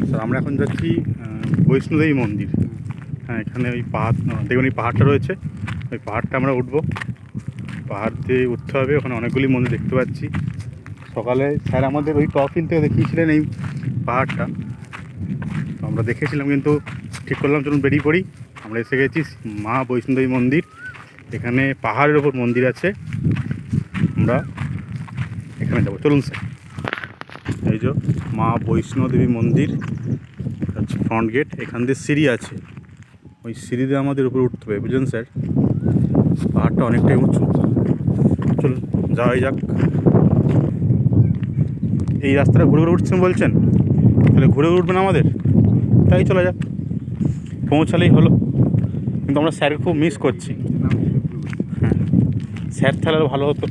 Sir আমরা এখন যাচ্ছি বৈষ্ণোদেবী মন্দির। হ্যাঁ, এখানে ওই পাহাড় দেখুন, এই পাহাড়টা রয়েছে, ওই পাহাড়টা আমরা উঠবো। পাহাড় দিয়ে উঠতে হবে, ওখানে অনেকগুলি মন্দির দেখতে পাচ্ছি। সকালে স্যার আমাদের ওই টপ হিল থেকে দেখিয়েছিলেন এই পাহাড়টা, তো আমরা দেখেছিলাম, কিন্তু ঠিক করলাম চলুন বেরিয়ে পড়ি। আমরা এসে গেছি মা বৈষ্ণোদেবী মন্দির। এখানে পাহাড়ের ওপর মন্দির আছে, আমরা এখানে যাবো, চলুন স্যার। এই যে মা বৈষ্ণোদেবী মন্দির হচ্ছে ফ্রন্ট গেট, এখান দিয়ে সিঁড়ি আছে, ওই সিঁড়ি দিয়ে আমাদের উপরে উঠতে হবে, বুঝলেন স্যার। পাহাড়টা অনেকটাই উঁচু, চলুন যাওয়াই যাক। এই রাস্তাটা ঘুরে ঘুরে উঠছেন বলছেন, তাহলে ঘুরে ঘুরে উঠবেন আমাদের, তাই চলে যাক, পৌঁছালেই হলো। কিন্তু আমরা স্যারকে খুব মিস করছি। হ্যাঁ, স্যার তাহলে ভালো হতো।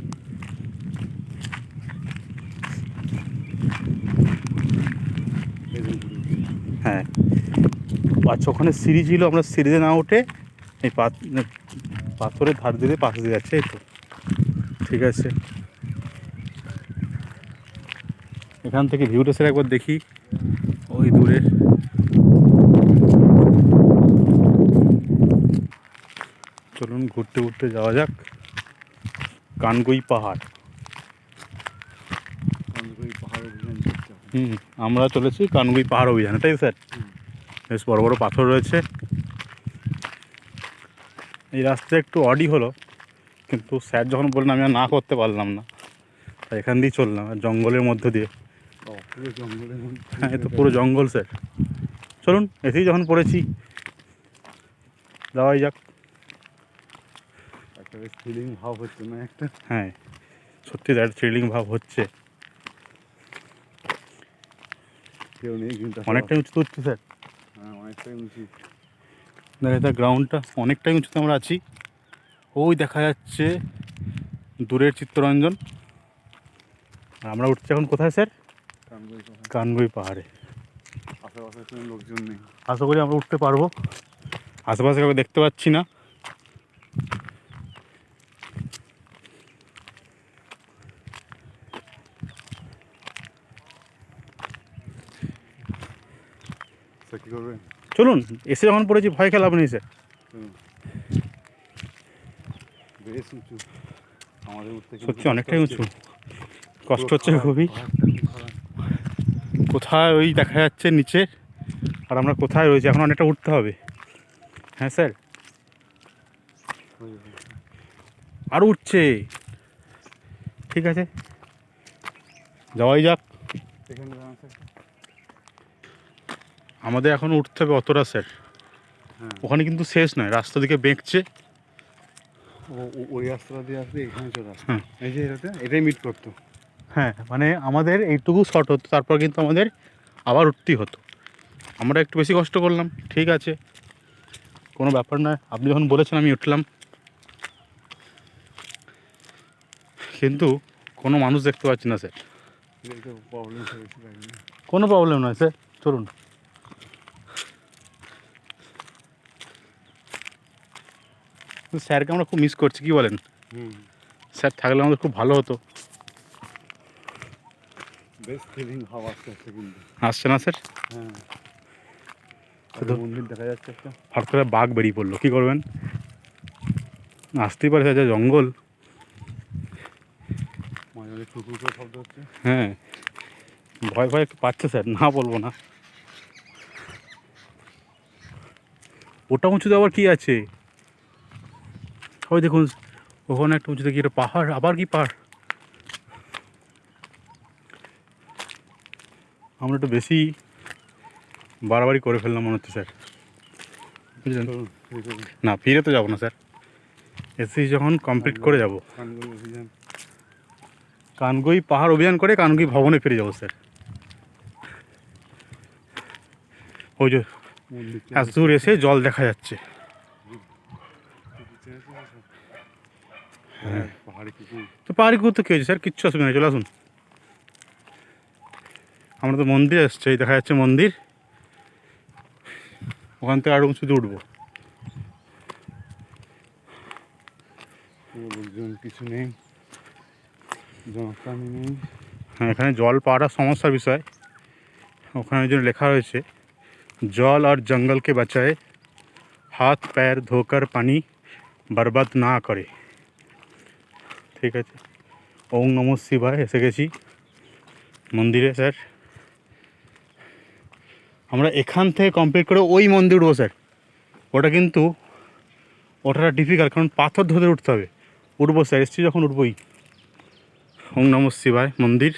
হ্যাঁ আচ্ছা, ওখানে সিঁড়ি ছিল, আমরা সিঁড়িতে না উঠে এই পাথরের ধার দিয়ে পাশে দিয়ে যাচ্ছে, এই তো ঠিক আছে। এখান থেকে ভিউটা স্যার একবার দেখি, ওই দূরে চলুন ঘুরতে ঘুরতে যাওয়া যাক। কানগুই পাহাড়, আমরা চলেছি কানগুই পাহাড় অভিযানে, তাই স্যার? বেশ বড় বড় পাথর রয়েছে। এই রাস্তা একটু অডই হলো, কিন্তু স্যার যখন বললেন আমি আর না করতে পারলাম না, তাই এখান দিয়েই চললাম, আর জঙ্গলের মধ্য দিয়ে। হ্যাঁ, এ তো পুরো জঙ্গল স্যার। চলুন এসেই যখন পড়েছি যাওয়াই যাক। একটা বেশ থ্রিলিং ভাব হচ্ছে না একটা? হ্যাঁ সত্যি দ্যাট থ্রিলিং ভাব হচ্ছে। কেউ নেই কিন্তু অনেকটাই উঁচু উঠছি স্যার। হ্যাঁ, অনেকটাই উঁচু। দেখা যায় গ্রাউন্ডটা অনেকটাই উঁচুতে আমরা আছি। ওই দেখা যাচ্ছে দূরের চিত্তরঞ্জন। আর আমরা উঠছি এখন কোথায় স্যার? কানগুই পাহাড়ে। আশেপাশে কোনো লোকজন নেই, আশা করি আমরা উঠতে পারবো। আশেপাশে কাউকে দেখতে পাচ্ছি না। কী করবেন? চলুন, এসে যখন পড়েছি ভয় খেয়ে লাভ নেই স্যার। বেশ উঁচু, আমাদের উঠতে সত্যি অনেকটাই উঁচু, কষ্ট হচ্ছে খুবই। কোথায় ওই দেখা যাচ্ছে নিচে, আর আমরা কোথায় রয়েছি, এখন অনেকটা উঠতে হবে। হ্যাঁ স্যার, আরও উঠছে, ঠিক আছে যাওয়াই যাক। আমাদের এখন উঠতে হবে অতটা স্যার। ওখানে কিন্তু শেষ নয়, রাস্তা দিকে বেঁকছে। ওই রাস্তা দিয়ে আসলে এখানে চলে আসে। এই যে এটাই মিট করতো। হ্যাঁ মানে আমাদের এইটুকু শর্ট হতো, তারপর কিন্তু আমাদের আবার উঠতেই হতো। আমরা একটু বেশি কষ্ট করলাম, ঠিক আছে, কোনো ব্যাপার নয়। আপনি যখন বলেছেন আমি উঠলাম, কিন্তু কোনো মানুষ দেখতে পাচ্ছি না স্যার। কোনো প্রবলেম নয় স্যার, চলুন। স্যারকে আমরা খুব মিস করছি, কি বলেন? স্যার থাকলে আমাদের খুব ভালো হতো। বেশ ফিলিং ভাব আসছে কিন্তু। আসছে না স্যার? হ্যাঁ, মন্দির দেখা যাচ্ছে একটা। হঠাৎ করে বাঘ বেরিয়ে পড়লো, কী করবেন? আসতেই পারে স্যার, যা জঙ্গল। মাঝে মাঝে কুকুর করে শব্দ হচ্ছে। হ্যাঁ, ভয় ভয় একটু পাচ্ছে স্যার, না বলবো না। ওটা উঁচুতে আবার কী আছে? ওই দেখুন ওখানে একটা উঁচুতে কি একটা পাহাড়, আবার কি পাহাড়? আমরা একটু বেশি বাড়াবাড়ি করে ফেললাম মনে হচ্ছে স্যার, বুঝলেন? না, ফিরে তো যাবো না স্যার, এসি যখন কমপ্লিট করে যাব। কানগুই পাহাড় অভিযান করে কানগুই ভবনে ফিরে যাবো স্যার। ওই যে এত দূর এসে জল দেখা যাচ্ছে। হ্যাঁ, তো পাহাড়ি কুকুর তো কী হয়েছে স্যার, কিচ্ছু অসুবিধা নেই, চলে আসুন। আমরা তো মন্দির এসছি, এই দেখা যাচ্ছে মন্দির, ওখান থেকে আরও উঁচুতে উঠবো। লোকজন কিছু নেই, জনপ্রাণী নেই। হ্যাঁ, এখানে জল পাওয়াটা সমস্যার বিষয়। ওখানে ওই জন্য লেখা রয়েছে জল আর জঙ্গলকে বাঁচায়, হাত প্যার ধোকর পানি বরবাদ না করে। ঠিক আছে, ওম নমঃ শিবায়। এসে গেছি মন্দিরে স্যার। আমরা এখান থেকে কমপ্লিট করে ওই মন্দির উঠবো স্যার। ওটা কিন্তু ওটা ডিফিকাল্ট, কারণ পাথর ধরে উঠতে হবে। উঠবো স্যার, এসছি যখন উঠবোই। ওম নমঃ শিবায় মন্দির।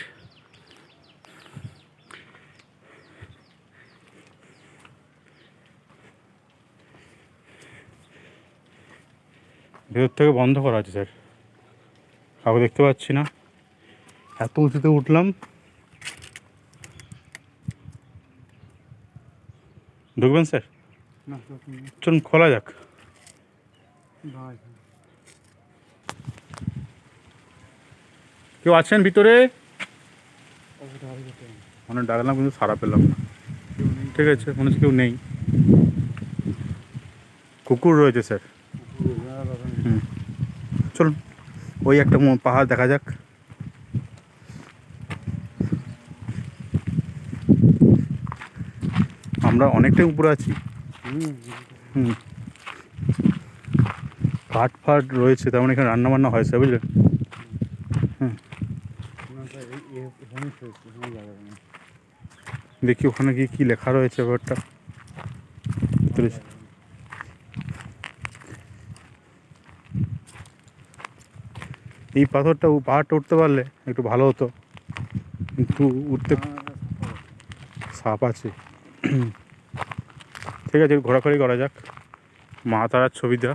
ভেতর থেকে বন্ধ করা আছে স্যার, কাউকে দেখতে পাচ্ছি না। এত উঁচুতে উঠলাম। ঢুকবেন স্যার? না চলুন খোলা যাক। কেউ আছেন ভিতরে? অনেক ডাকলাম কিন্তু সাড়া পেলাম না। ঠিক আছে, মনে হচ্ছে কেউ নেই। কুকুর রয়েছে স্যার। হুম, চলুন ওই একটা পাহাড় দেখা যাক। আমরা অনেকটাই উপরে আছি। হুম, কাঠ ফাট রয়েছে, তার মানে এখানে রান্না বান্না হয় স্যার, বুঝলেন? দেখি ওখানে গিয়ে কী লেখা রয়েছে ব্যাপারটা। এই পাহাড়টা উঠতে পারলে একটু ভালো হতো, কিন্তু উঠতে সাপ আছে। ঠিক আছে, ঘোরাঘুরি করা যাক। মা তারার ছবি দেওয়া।